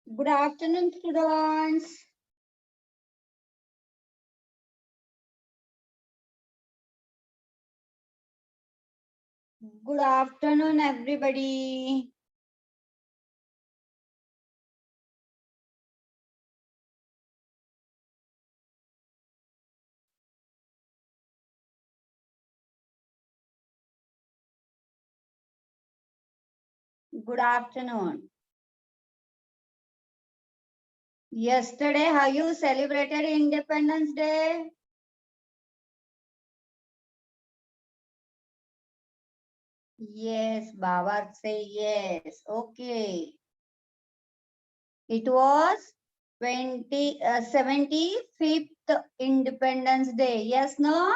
Good afternoon, students. Good afternoon, everybody. Good afternoon. Yesterday, how you celebrated Independence Day? Yes, Baba say yes. Okay. It was 75th Independence Day. Yes, no?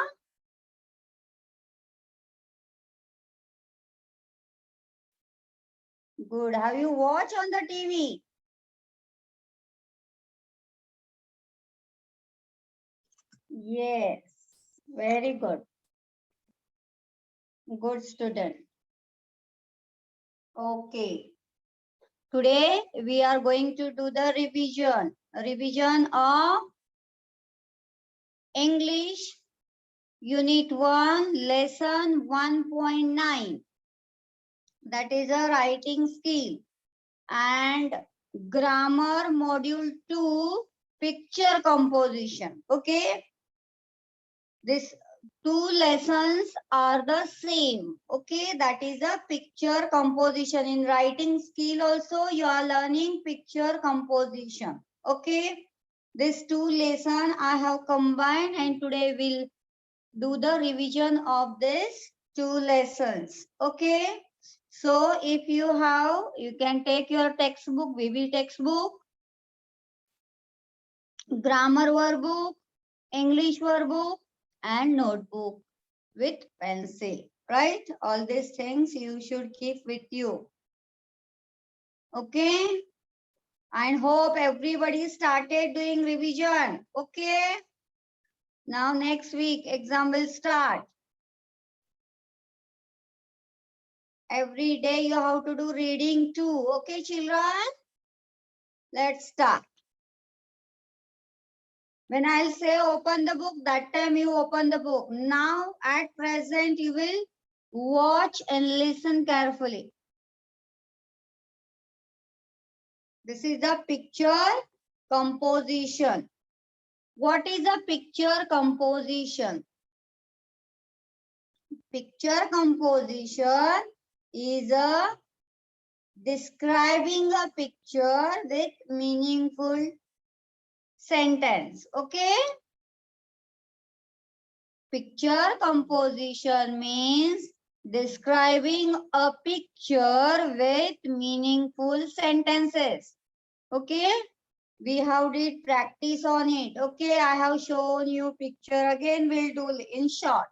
Good. Have you watched on the TV? Yes. Very good. Good student. Okay. Today we are going to do the revision of English Unit 1 Lesson 1.9, that is a writing skill, and Grammar Module 2 Picture Composition. Okay, this two lessons are the same. Okay, that is a picture composition. In writing skill also you are learning picture composition. Okay, these two lessons I have combined, and today we'll do the revision of these two lessons. Okay, so if you have, you can take your textbook, VB textbook, grammar workbook, English workbook, and notebook with pencil, right? All these things you should keep with you. Okay, and hope everybody started doing revision. Okay, now next week exam will start. Every day you have to do reading too. Okay, children, let's start. When I'll say open the book, that time you open the book. Now at present you will watch and listen carefully. This is the picture composition. What is a picture composition? Picture composition is a describing a picture with meaningful sentence. Okay? Picture composition means describing a picture with meaningful sentences. Okay? We have did practice on it. Okay, I have shown you picture. Again we'll do in short.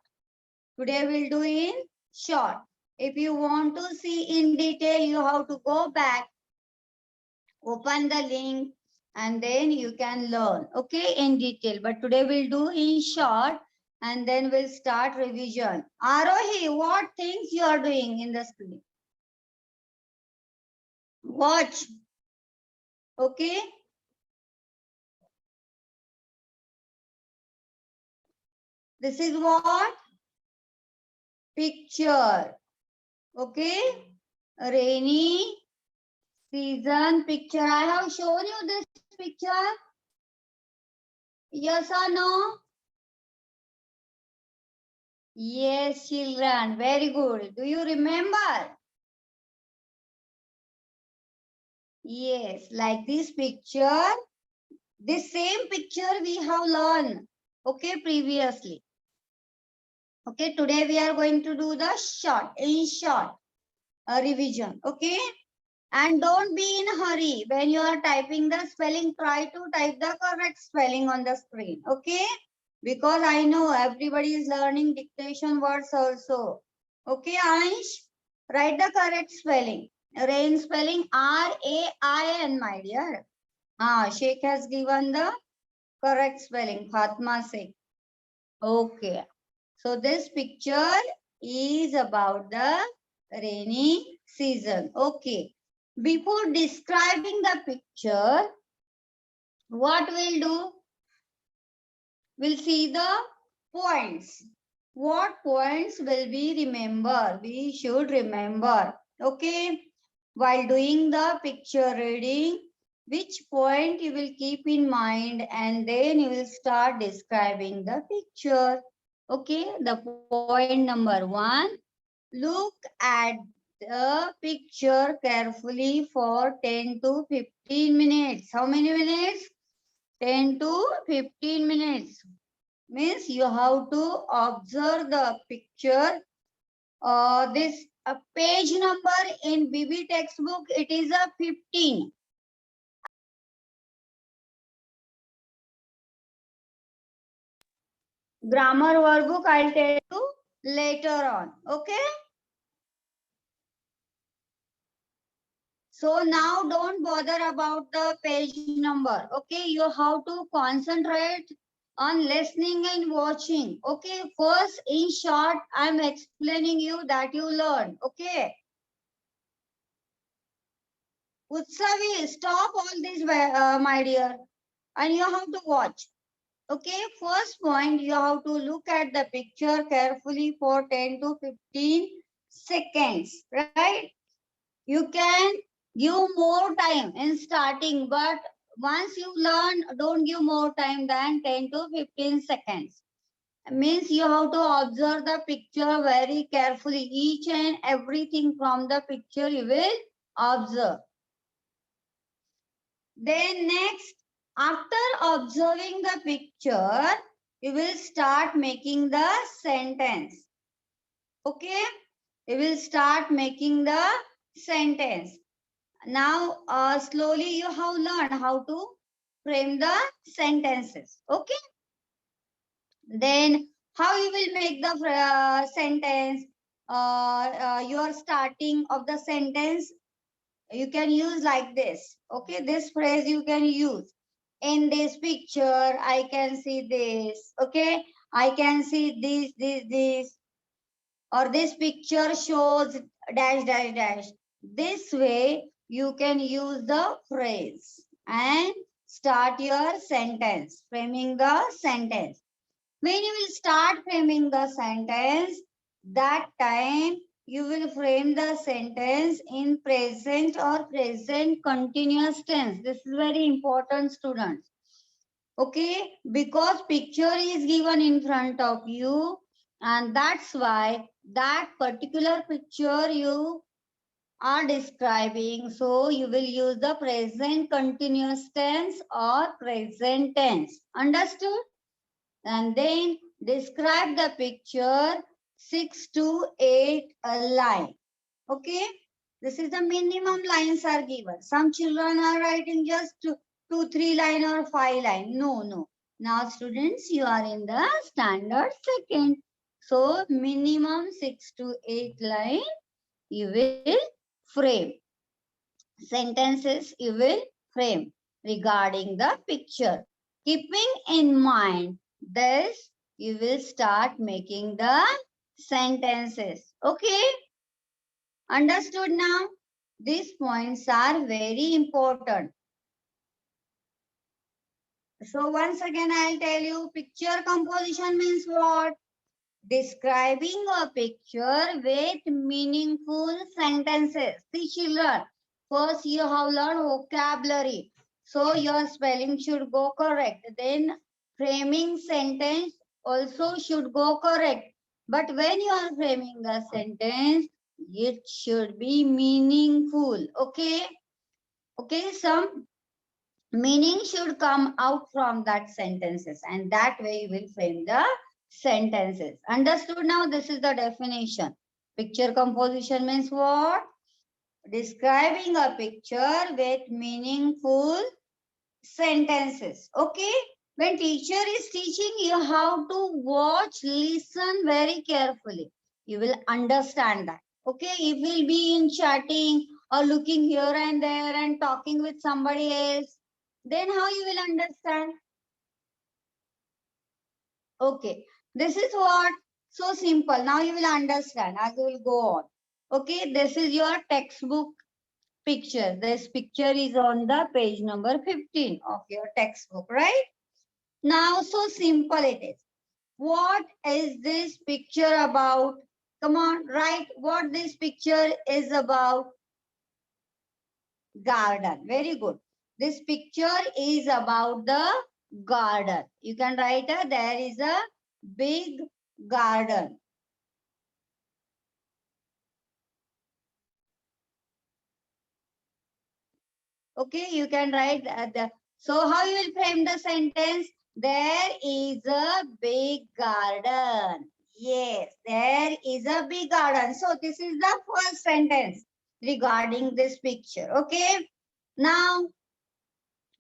Today we'll do in short. If you want to see in detail, you have to go back, open the link, and then you can learn. Okay, in detail. But today we'll do in short, and then we'll start revision. Arohi, what things you are doing in the screen? Watch. Okay. This is what? Picture. Okay. Rainy season picture. I have shown you this picture. Yes or no? Yes, children. Very good. Do you remember? Yes, like this picture. This same picture we have learned. Okay, previously. Okay, today we are going to do the in short, revision. Okay. And don't be in a hurry. When you are typing the spelling, try to type the correct spelling on the screen. Okay. Because I know everybody is learning dictation words also. Okay, Anish, write the correct spelling. Rain spelling R-A-I-N, my dear. Sheikh has given the correct spelling. Fatma Sheikh. Okay. So this picture is about the rainy season. Okay. before describing the picture, what we'll do? We'll see the points. What points will we remember? We should remember. Okay. While doing the picture reading, which point you will keep in mind, and then you will start describing the picture. Okay. The point number 1. Look at the picture carefully for 10 to 15 minutes. How many minutes? 10 to 15 minutes. Means you have to observe the picture. This page number in BB textbook, it is a 15. Grammar workbook I'll tell you later on. Okay. So now don't bother about the page number. Okay. You have to concentrate on listening and watching. Okay. First, in short, I'm explaining you that you learn. Okay. Utsavi, stop all this, my dear. And you have to watch. Okay, first point, you have to look at the picture carefully for 10 to 15 seconds, right? You can give more time in starting, but once you learn, don't give more time than 10 to 15 seconds. Means you have to observe the picture very carefully. Each and everything from the picture you will observe. Then next, after observing the picture, you will start making the sentence. Okay? You will start making the sentence. Now, slowly you have learned how to frame the sentences. Okay? Then, how you will make the sentence? Your starting of the sentence you can use like this. Okay, this phrase you can use. In this picture, I can see this. Okay, I can see this. Or this picture shows dash, dash, dash. This way, you can use the phrase and start your sentence, framing the sentence. When you will start framing the sentence, that time you will frame the sentence in present or present continuous tense. This is very important, students. Okay, because picture is given in front of you, and that's why that particular picture you are describing. So you will use the present continuous tense or present tense. Understood? And then describe the picture 6 to 8 a line. Okay, this is the minimum lines are given. Some children are writing just two, 3 line or 5 line. No. Now students, you are in the standard second. So minimum 6 to 8 line you will frame. Sentences you will frame regarding the picture. Keeping in mind this, you will start making the sentences. Okay? Understood now? These points are very important. So once again, I'll tell you, picture composition means what? Describing a picture with meaningful sentences. See children, first you have learned vocabulary. So your spelling should go correct. Then framing sentence also should go correct. But when you are framing a sentence, it should be meaningful. Okay? Okay, some meaning should come out from that sentences, and that way you will frame the sentences. Understood now? This is the definition. Picture composition means what? Describing a picture with meaningful sentences. Okay? When teacher is teaching, you have to watch, listen very carefully. You will understand that. Okay? If will be in chatting or looking here and there and talking with somebody else, then how you will understand? Okay, this is what? So simple. Now you will understand as we will go on. Okay, this is your textbook picture. This picture is on the page number 15 of your textbook, right? Now, so simple it is. What is this picture about? Come on, write what this picture is about. Garden. Very good. This picture is about the garden. You can write there is a big garden. Okay, you can write so how you will frame the sentence? There is a big garden. Yes, there is a big garden. So this is the first sentence regarding this picture. Okay. Now,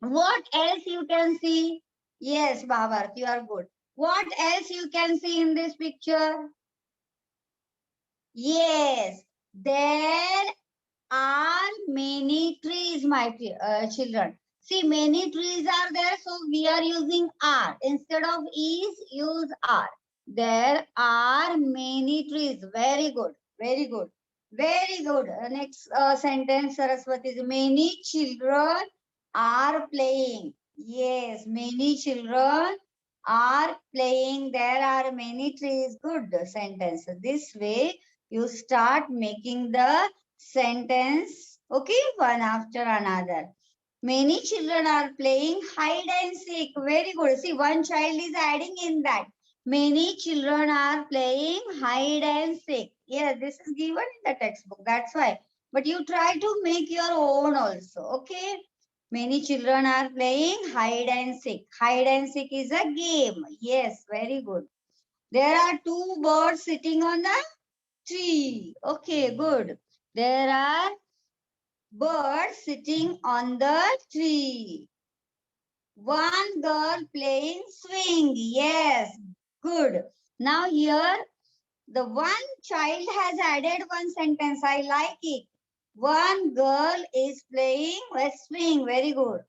what else you can see? Yes, Babar, you are good. What else you can see in this picture? Yes, there are many trees, my children. See, many trees are there, so we are using are. Instead of is, use are. There are many trees. Very good. Very good. Very good. Next sentence, Saraswati. Many children are playing. Yes, many children are playing. There are many trees. Good sentence. This way, you start making the sentence, okay, one after another. Many children are playing hide and seek. Very good. See, one child is adding in that. Many children are playing hide and seek. Yes, this is given in the textbook. That's why. But you try to make your own also. Okay. Many children are playing hide and seek. Hide and seek is a game. Yes, very good. There are two birds sitting on the tree. Okay, good. There are birds sitting on the tree. One girl playing swing. Yes, good. Now here, the one child has added one sentence. I like it. One girl is playing a swing. Very good.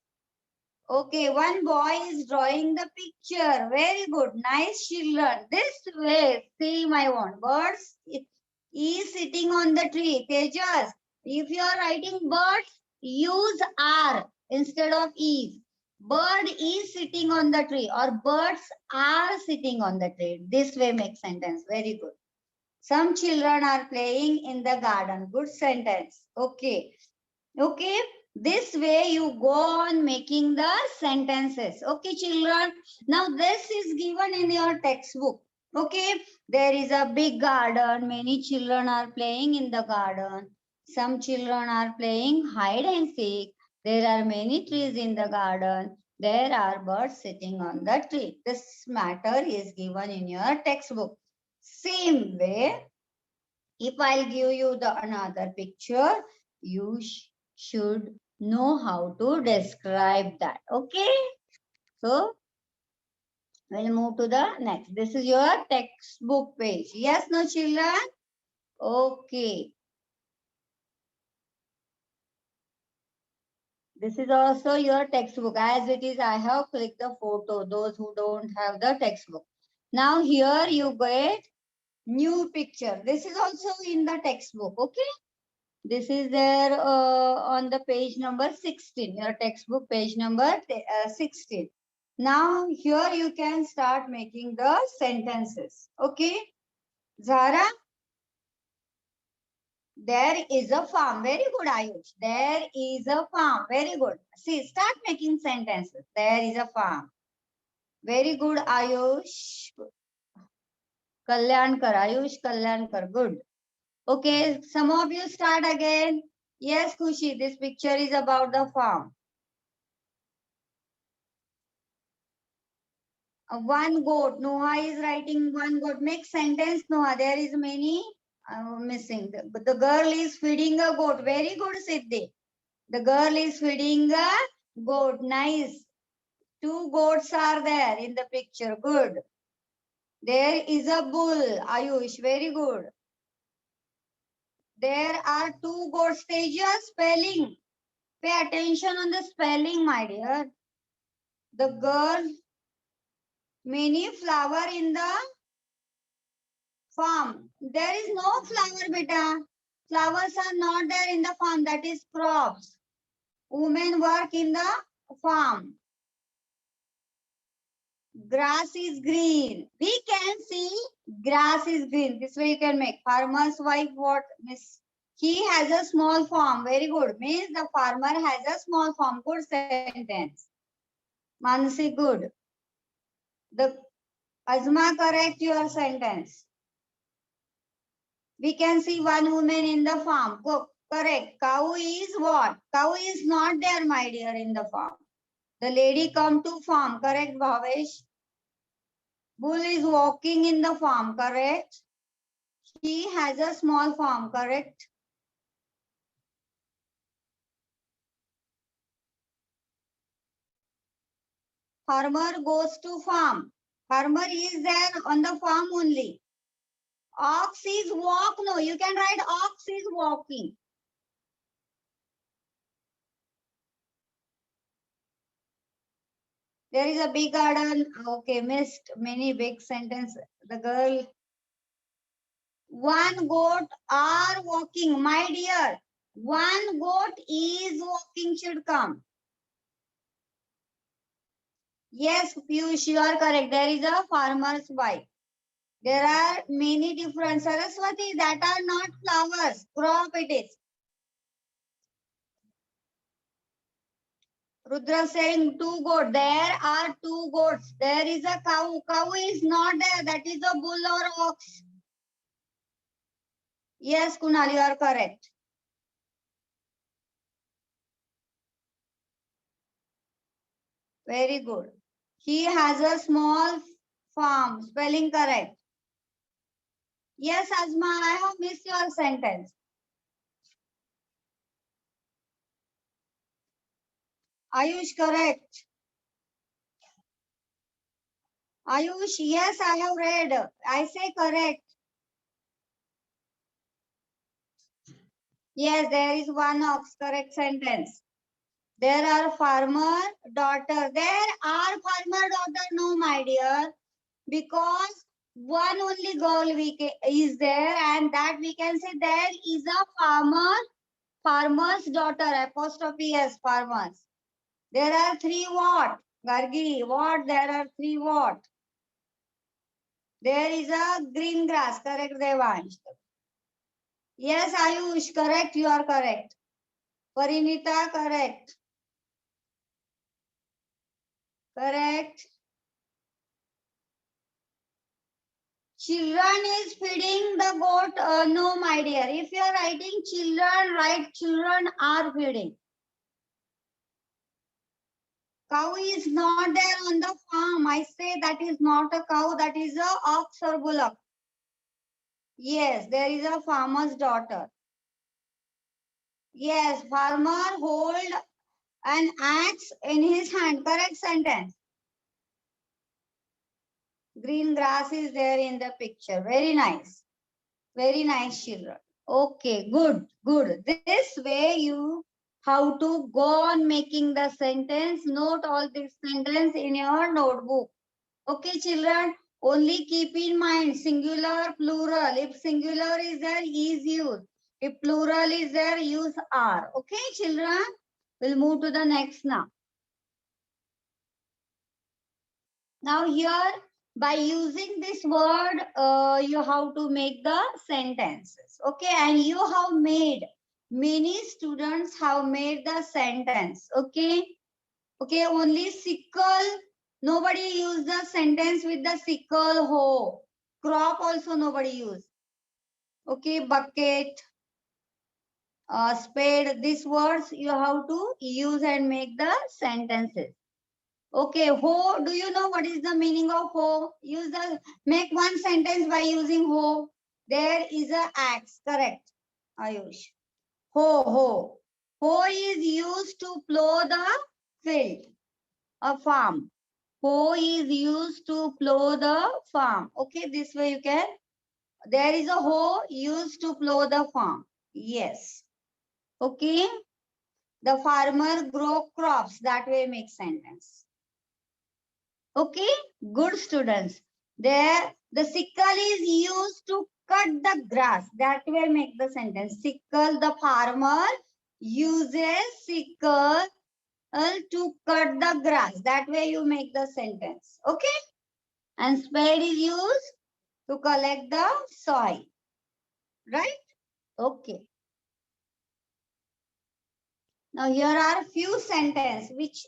Okay, one boy is drawing the picture. Very good. Nice children. This way, see my one. Birds is sitting on the tree. Tejas, if you are writing birds, use are instead of is. Bird is sitting on the tree or birds are sitting on the tree. This way makes sentence. Very good. Some children are playing in the garden. Good sentence. Okay. Okay, this way you go on making the sentences. Okay, children. Now this is given in your textbook. Okay, there is a big garden. Many children are playing in the garden. Some children are playing hide and seek. There are many trees in the garden. There are birds sitting on the tree. This matter is given in your textbook. Same way, if I'll give you the another picture, you should know how to describe that. Okay. So we'll move to the next. This is your textbook page. Yes, no children? Okay. This is also your textbook. As it is, I have clicked the photo. Those who don't have the textbook. Now here you get new picture. This is also in the textbook. Okay. This is there on the page number 16, your textbook page number 16. Now here you can start making the sentences. Okay. Zara, there is a farm. Very good, Ayush. There is a farm. Very good. See, start making sentences. There is a farm. Very good, Ayush. Kalyankar, Ayush Kalyankar. Good. Okay, some of you start again. Yes, Khushi, this picture is about the farm. One goat. Noah is writing one goat. Make sentence, Noah. There is many missing. The girl is feeding a goat. Very good, Siddhi. The girl is feeding a goat. Nice. Two goats are there in the picture. Good. There is a bull. Ayush. Very good. There are two goats. Tejas, spelling. Pay attention on the spelling, my dear. The girl, many flower in the farm. There is no flower, beta. Flowers are not there in the farm. That is crops. Women work in the farm. Grass is green. We can see grass is green. This way you can make. Farmer's wife what? Miss. He has a small farm. Very good. Means the farmer has a small farm. Good sentence. Mansi, good. The Azma, correct your sentence. We can see one woman in the farm. Correct. Cow is what? Cow is not there, my dear, in the farm. The lady come to farm. Correct, Bhavesh? Bull is walking in the farm. Correct. He has a small farm. Correct. Farmer goes to farm. Farmer is there on the farm only. Ox is walk. No, you can write ox is walking. There is a big garden. Okay, missed many big sentences. The girl. One goat are walking. My dear, one goat is walking should come. Yes, Piyush, you are correct. There is a farmer's wife. There are many different Saraswati that are not flowers. Crop it is. Rudra saying two goats. There are two goats. There is a cow. Cow is not there. That is a bull or ox. Yes, Kunal, you are correct. Very good. He has a small farm. Spelling correct. Yes, Asma, I have missed your sentence. Ayush, correct. Ayush, yes, I have read. I say correct. Yes, there is one ox, correct sentence. There are farmer daughter. There are farmer daughter, no, my dear. Because one only girl is there, and that we can say there is a farmer's daughter, apostrophe S, farmers. There are three what? Gargi, what? There are three what? There is a green grass, correct, Devansh? Yes, Ayush, correct, you are correct. Parinita, correct. Correct. Children is feeding the goat. No, my dear. If you are writing children, write children are feeding. Cow is not there on the farm. I say that is not a cow. That is a ox or bullock. Yes, there is a farmer's daughter. Yes, farmer hold an axe in his hand. Correct sentence. Green grass is there in the picture. Very nice. Very nice, children. Okay, good, good. This way you how to go on making the sentence. Note all this sentence in your notebook. Okay, children. Only keep in mind singular, plural. If singular is there, is used. If plural is there, use are. Okay, children. We'll move to the next now. Now here, by using this word, you have to make the sentences. Okay, and you have made, many students have made the sentence. Okay, okay, only sickle. Nobody use the sentence with the sickle, hoe. Crop also nobody use. Okay, bucket, spade. These words you have to use and make the sentences. Okay, hoe. Do you know what is the meaning of hoe? Make one sentence by using hoe. There is a axe. Correct, Ayush. Hoe, hoe. Hoe is used to plow the field, a farm. Hoe is used to plow the farm. Okay, this way you can. There is a hoe used to plow the farm. Yes. Okay. The farmer grow crops. That way make sentence. Okay, good students. There, the sickle is used to cut the grass. That way make the sentence. Sickle, the farmer uses sickle to cut the grass. That way you make the sentence. Okay? And spade is used to collect the soil. Right? Okay. Now here are few sentences which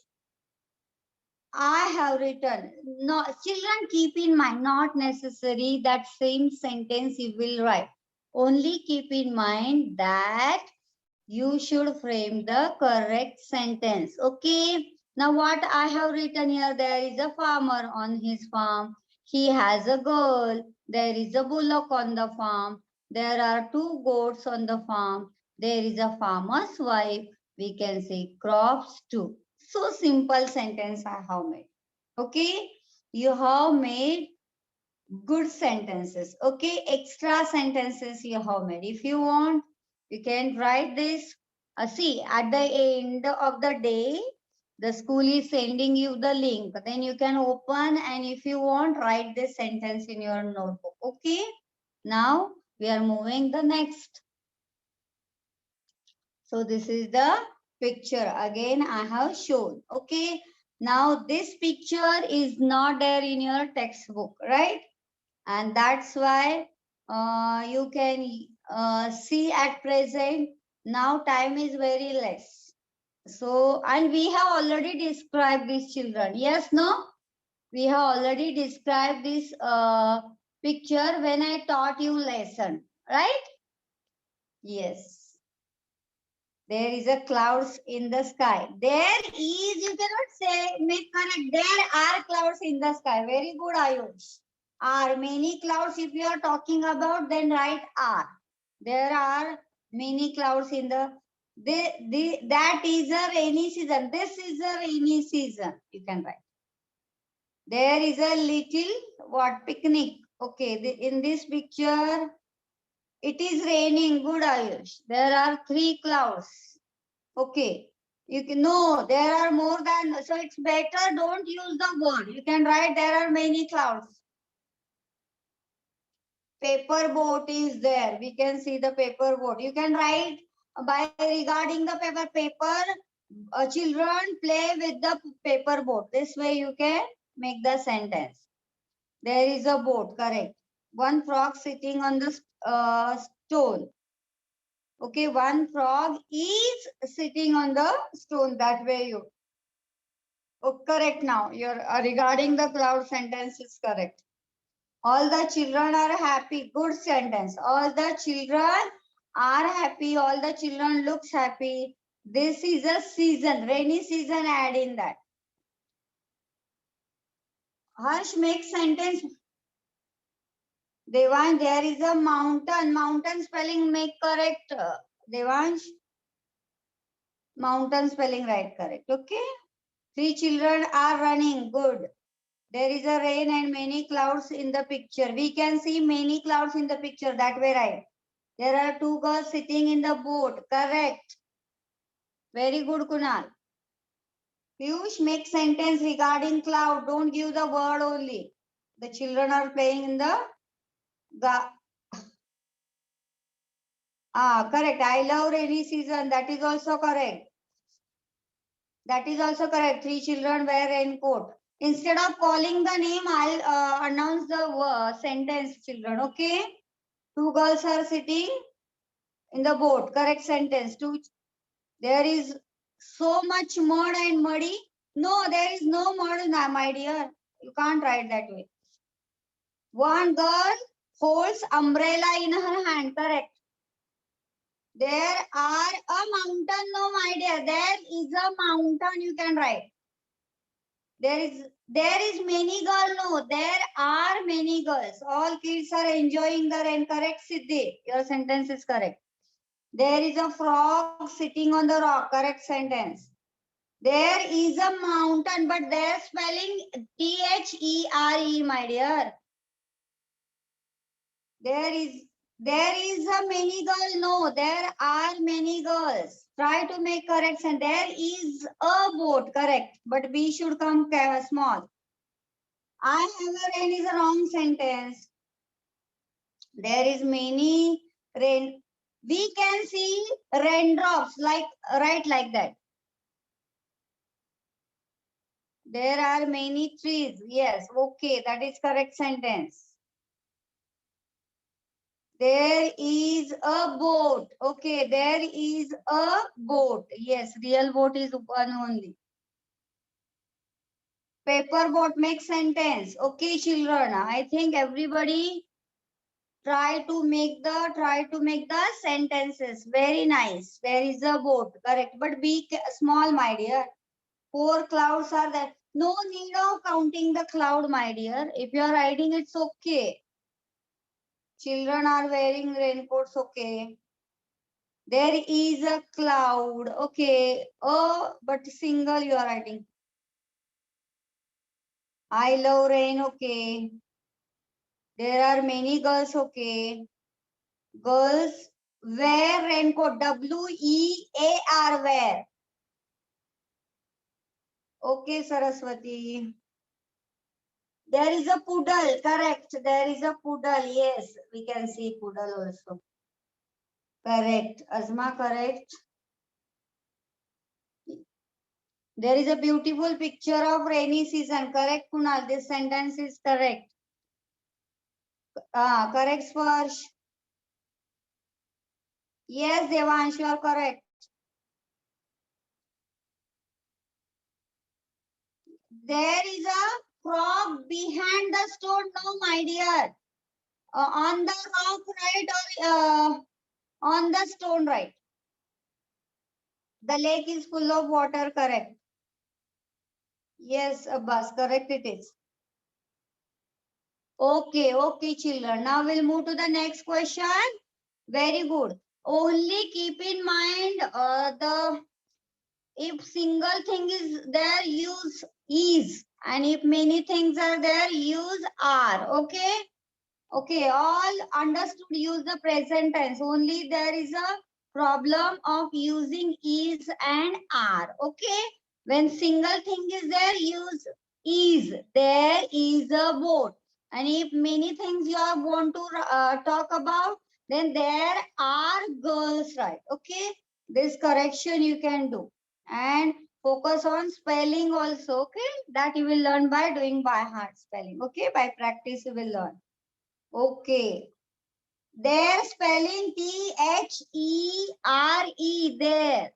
I have written. No, children, keep in mind, not necessary that same sentence you will write. Only keep in mind that you should frame the correct sentence. Okay. Now what I have written here, there is a farmer on his farm. He has a girl. There is a bullock on the farm. There are two goats on the farm. There is a farmer's wife. We can say crops too. So simple sentence I have made. Okay. You have made good sentences. Okay. Extra sentences you have made. If you want, you can write this. See, at the end of the day, the school is sending you the link. Then you can open, and if you want, write this sentence in your notebook. Okay. Now we are moving the next. So this is the picture. Again, I have shown. Okay. Now this picture is not there in your textbook, right? And that's why you can see at present. Now time is very less. So, and we have already described these children. Yes, no? We have already described this picture when I taught you lesson, right? Yes. There is a clouds in the sky. There is, you cannot say, make correct. There are clouds in the sky. Very good, Ayush. Are many clouds, if you are talking about, then write are. There are many clouds in the, that is a rainy season. This is a rainy season. You can write. There is a little, what, picnic. Okay, in this picture, it is raining. Good, Ayush. There are 3 clouds. Okay. You can, no, there are more than, so it's better don't use the word. You can write there are many clouds. Paper boat is there. We can see the paper boat. You can write by regarding the paper. Children play with the paper boat. This way you can make the sentence. There is a boat, correct. One frog sitting on the stone. Okay, one frog is sitting on the stone. That way you. Oh, correct now. You're regarding the cloud sentence is correct. All the children are happy. Good sentence. All the children are happy. All the children looks happy. This is a season. Rainy season, add in that. Harsh, make sentence. Devansh, there is a mountain. Mountain spelling make correct. Devansh. Mountain spelling right correct. Okay. 3 children are running. Good. There is a rain and many clouds in the picture. We can see many clouds in the picture. That way right. There are 2 girls sitting in the boat. Correct. Very good, Kunal. Piyush, make sentence regarding cloud. Don't give the word only. The children are playing in the correct. I love rainy season. That is also correct. That is also correct. 3 children wear raincoat. Instead of calling the name, I'll announce the sentence, children. Okay. 2 girls are sitting in the boat. Correct sentence. There is so much mud and muddy. No, there is no mud, my dear. You can't write that way. One girl holds umbrella in her hand. Correct. There are a mountain. No, my dear. There is a mountain. You can write. There is many girls. No, there are many girls. All kids are enjoying the rain. Correct, Siddhi. Your sentence is correct. There is a frog sitting on the rock. Correct sentence. There is a mountain, but their spelling THERE, my dear. There is a many girl. No, there are many girls. Try to make correct sentence. There is a boat. Correct, but B should come small. I have a rain is a wrong sentence. There is many rain. We can see raindrops like right like that. There are many trees. Yes, okay, that is correct sentence. There is a boat. Okay, there is a boat. Yes, real boat is one only. Paper boat makes sentence. Okay, children. I think everybody try to make the sentences. Very nice. There is a boat. Correct. But be small, my dear. 4 clouds are there. No need of counting the cloud, my dear. If you are riding, it's okay. Children are wearing raincoats, okay. There is a cloud, okay. Oh, but single you are writing. I love rain, okay. There are many girls, okay. Girls wear raincoat, W-E-A-R, wear. Okay, Saraswati. There is a poodle, correct. There is a poodle, yes. We can see poodle also. Correct. Azma, correct. There is a beautiful picture of rainy season. Correct, Kunal. This sentence is correct. Correct, Sparsh. Yes, Devansh, you are correct. There is a frog behind the stone. No, my dear. On the rock, right, or on the stone, right? The lake is full of water. Correct. Yes, Abbas. Correct it is. Okay, okay, children. Now we'll move to the next question. Very good. Only keep in mind the if single thing is there, use is, and if many things are there, use are. Okay. Okay, all understood. Use the present tense. Only there is a problem of using is and are. Okay. When single thing is there, use is. There is a boat. And if many things you are want to talk about, then there are girls, right? Okay. This correction you can do. And focus on spelling also. Okay. That you will learn by doing by heart spelling. Okay. By practice you will learn. Okay. There spelling There. There.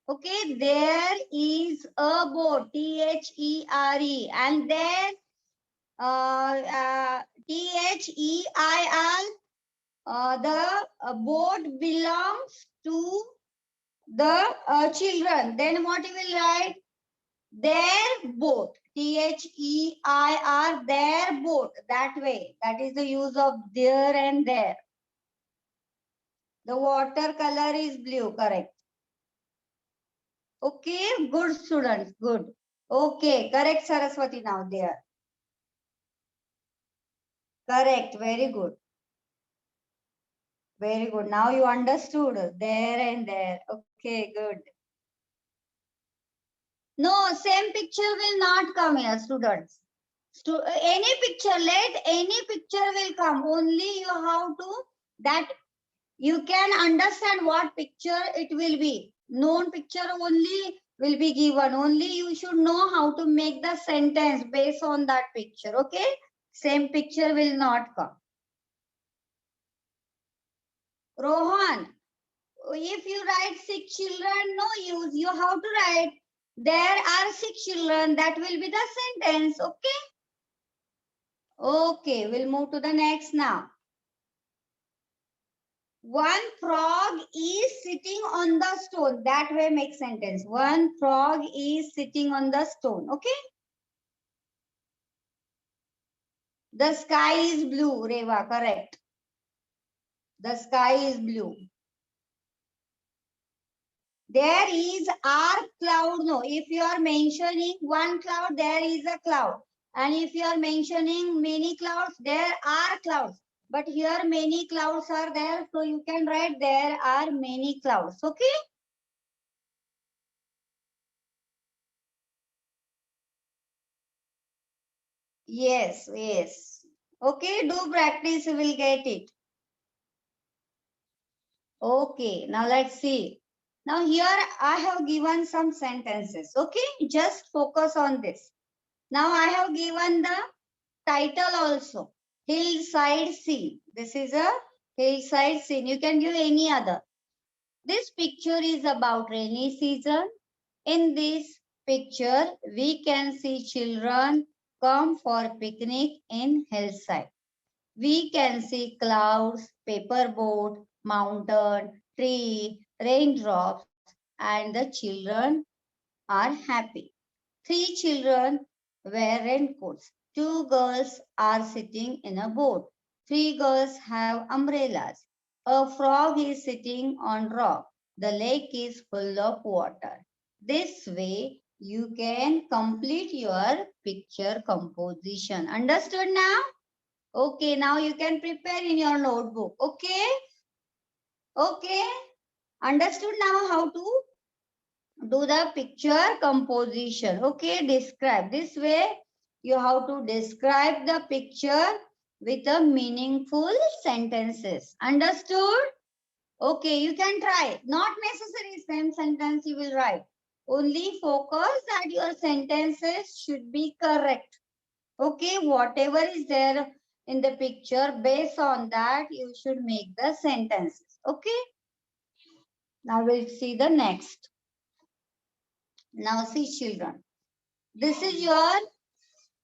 Okay. There is a boat. There. And there Their. The boat belongs to the children. Then what you will write? Their boat. Their. Their boat. That way. That is the use of there and there. The water color is blue. Correct. Okay. Good students. Good. Okay. Correct, Saraswati, now there. Correct. Very good. Very good. Now you understood there and there. Okay. Good. No, same picture will not come here, students. Any picture, let any picture will come. Only you have to, that you can understand what picture it will be. Known picture only will be given. Only you should know how to make the sentence based on that picture. Okay? Same picture will not come. Rohan, if you write 6 children, no use. You have to write there are 6 children. That will be the sentence. Okay? Okay, we'll move to the next now. One frog is sitting on the stone. That way make sentence. One frog is sitting on the stone. Okay? The sky is blue. Reva, correct. The sky is blue. There is are cloud. No, if you are mentioning one cloud, there is a cloud. And if you are mentioning many clouds, there are clouds. But here many clouds are there. So you can write there are many clouds. Okay? Yes, yes. Okay, do practice, you will get it. Okay, now let's see. Now here I have given some sentences. Okay, just focus on this. Now I have given the title also. Hillside scene. This is a hillside scene. You can give any other. This picture is about rainy season. In this picture, we can see children come for picnic in hillside. We can see clouds, paper boat, mountain, tree, raindrops, and the children are happy. Three children wear raincoats. Two girls are sitting in a boat. Three girls have umbrellas. A frog is sitting on rock. The lake is full of water. This way you can complete your picture composition. Understood now? Okay, now you can prepare in your notebook. Okay? Okay? Understood now how to do the picture composition. Okay, describe. This way you have to describe the picture with a meaningful sentences. Understood? Okay, you can try. Not necessary same sentence you will write. Only focus that your sentences should be correct. Okay, whatever is there in the picture, based on that you should make the sentences. Okay, now we'll see the next. Now see children. This is your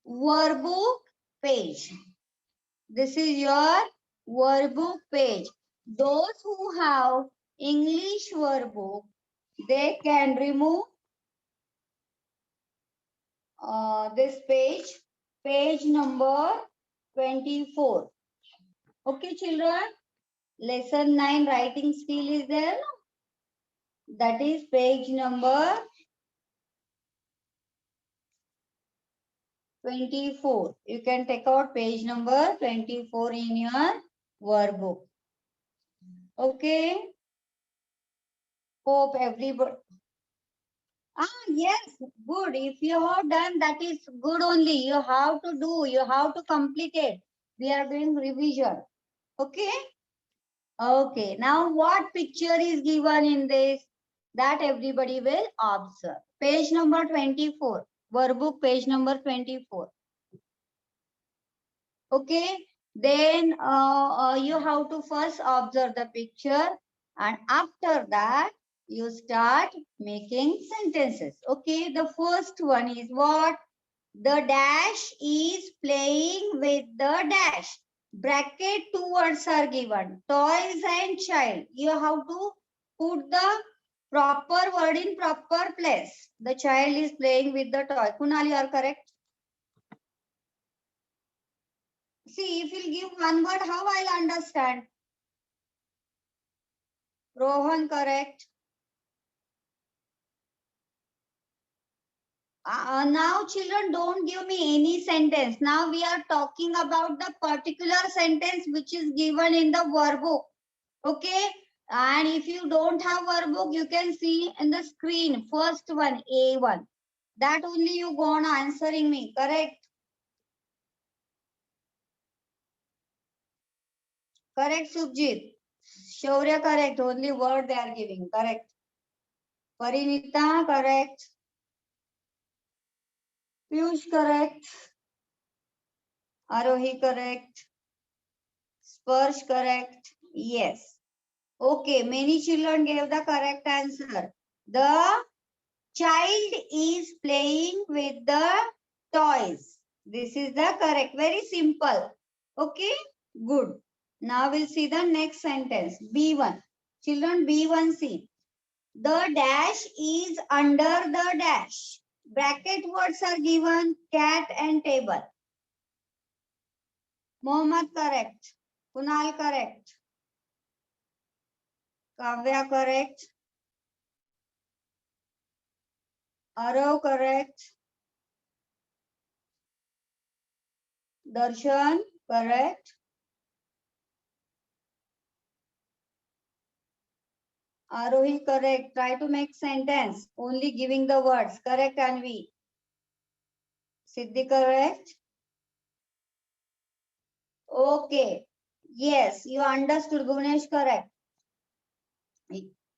workbook page. This is your workbook page. Those who have English workbook, they can remove this page, page number 24. Okay, children. Lesson 9 writing skill is there. That is page number 24. You can take out page number 24 in your workbook. Okay. Hope everybody. Yes, good. If you have done, that is good only. You have to do, you have to complete it. We are doing revision. Okay. Okay. Now, what picture is given in this? That everybody will observe. Page number 24. Workbook page number 24. Okay. Then you have to first observe the picture, and after that you start making sentences. Okay. The first one is what? The dash is playing with the dash. Bracket, two words are given. Toys and child. You have to put the proper word in proper place. The child is playing with the toy. Kunal, you are correct. See, if you give one word, how I'll understand? Rohan, correct. Now, children, don't give me any sentence. Now we are talking about the particular sentence which is given in the workbook. Okay. And if you don't have workbook, you can see in the screen, first one, A1. That only you go on answering me, correct? Correct, Subjit. Shaurya, correct. Only word they are giving, correct. Parinita, correct. Piyush, correct. Arohi, correct. Sparsh, correct. Yes. Okay, many children gave the correct answer. The child is playing with the toys. This is the correct. Very simple. Okay, good. Now we'll see the next sentence. B1. Children, B1 see. The dash is under the dash. Bracket words are given. Cat and table. Mohammed correct. Kunal correct. Kavya correct. Arav correct. Darshan correct. Arohi correct. Try to make sentence. Only giving the words. Correct, Anvi. Siddhi correct. Okay. Yes, you understood, Bhunesh, correct.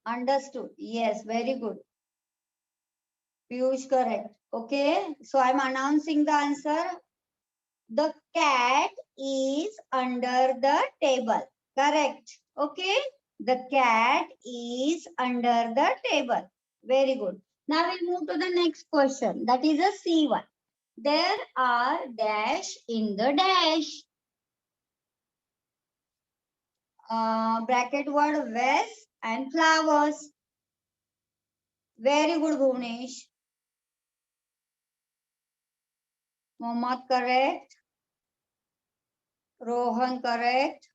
Understood. Yes, very good. Piyush, correct. Okay, so I'm announcing the answer. The cat is under the table. Correct. Okay, the cat is under the table. Very good. Now we'll move to the next question. That is a C1. There are dash in the dash. Bracket word vase and flowers. Very good, Bhuvnesh. Mohammad correct. Rohan correct.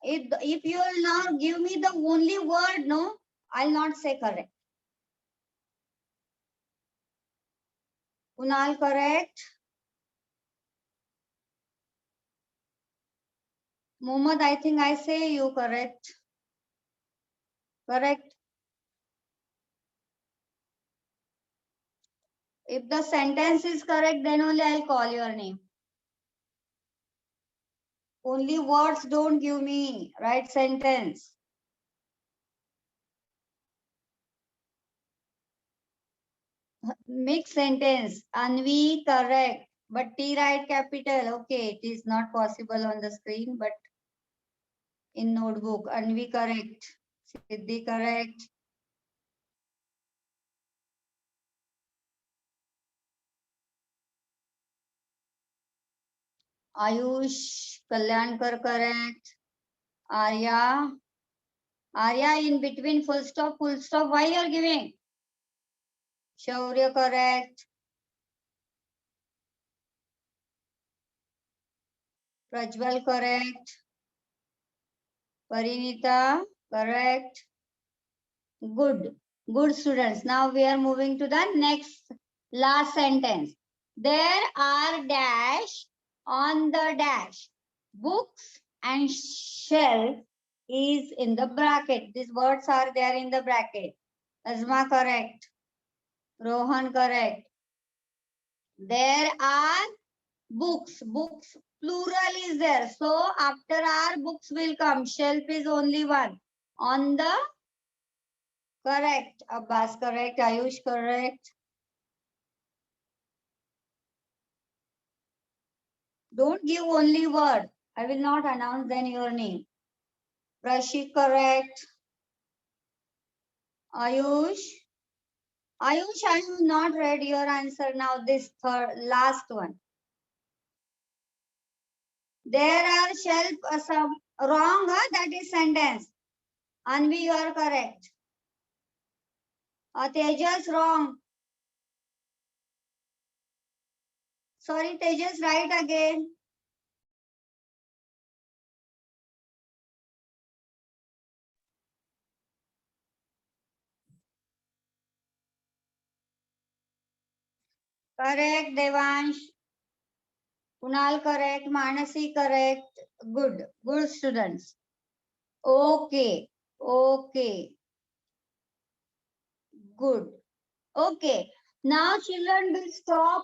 If you will now give me the only word, no, I'll not say correct. Kunal correct. Mohammad, I think I say you correct. Correct. If the sentence is correct, then only I'll call your name. Only words don't give me right sentence. Mixed sentence. Anvi correct. But T right capital. Okay, it is not possible on the screen, but in notebook. Anvi correct. Siddhi correct. Ayush Kalyankar correct. Arya. Arya in between full stop, full stop. Why you are giving? Shaurya correct. Prajwal correct. Parinita correct. Good. Good students. Now we are moving to the next last sentence. There are dash on the dash. Books and shelf is in the bracket. These words are there in the bracket. Azma correct. Rohan correct. There are books. Books plural is there. So after our books will come. Shelf is only one. On the correct. Abbas correct. Ayush correct. Don't give only word. I will not announce then your name. Rashid correct. Ayush. Ayush, I have not read your answer now. This third last one. There are shelf some wrong. That is sentence. Anvi, you are correct. Tejas wrong. Sorry, Tejas, right again. Correct, Devansh. Kunal correct. Manasi correct. Good. Good students. Okay. Okay. Good. Okay. Now children will stop.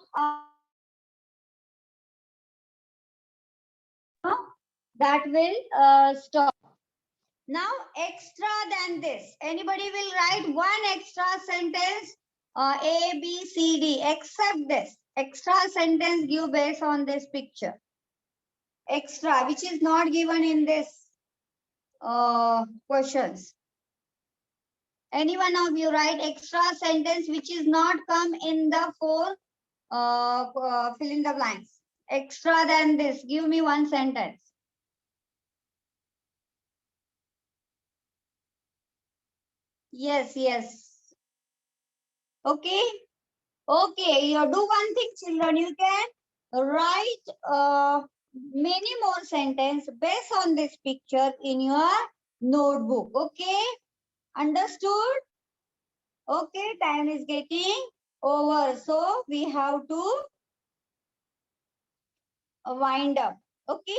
That will stop. Now extra than this. Anybody will write one extra sentence. A, B, C, D. Except this. Extra sentence give based on this picture. Extra, which is not given in this questions. Any one of you write extra sentence which is not come in the four fill in the blanks. Extra than this. Give me one sentence. Yes, yes. Okay. Okay. You do one thing, children. You can write many more sentence based on this picture in your notebook. Okay. Understood? Okay. Time is getting over. So we have to wind up. Okay.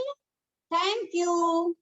Thank you.